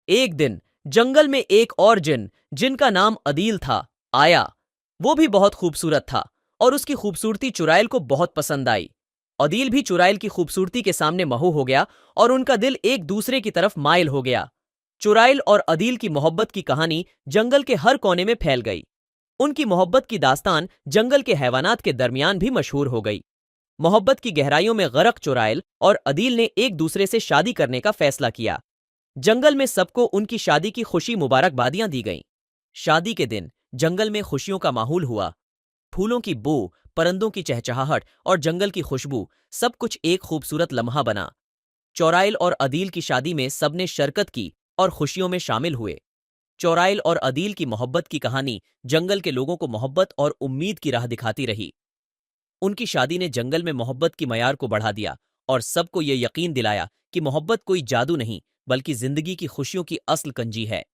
एक दिन जंगल में एक और जिन, जिनका नाम अदील था, आया। वो भी बहुत खूबसूरत था और उसकी खूबसूरती चुड़ैल को बहुत पसंद आई। अदील भी चुड़ैल की खूबसूरती के सामने महू हो गया और उनका दिल एक दूसरे की तरफ माइल हो गया। चुड़ैल और अदील की मोहब्बत की कहानी जंगल के हर कोने में फैल गई। उनकी मोहब्बत की दास्तान जंगल के हैवानात के दरमियान भी मशहूर हो गई। मोहब्बत की गहराइयों में गरक चुड़ैल और अदील ने एक दूसरे से शादी करने का फैसला किया। जंगल में सबको उनकी शादी की खुशी मुबारकबादियां दी गईं। शादी के दिन जंगल में खुशियों का माहौल हुआ। फूलों की बू, परिंदों की चहचहाहट और जंगल की खुशबू, सब कुछ एक खूबसूरत लम्हा बना। चौराइल और अदील की शादी में सबने शिरकत की और खुशियों में शामिल हुए। चौराइल और अदील की मोहब्बत की कहानी जंगल के लोगों को मोहब्बत और उम्मीद की राह दिखाती रही। उनकी शादी ने जंगल में मोहब्बत की मयार को बढ़ा दिया और सबको यह यकीन दिलाया कि मोहब्बत कोई जादू नहीं, बल्कि जिंदगी की खुशियों की असल कंजी है।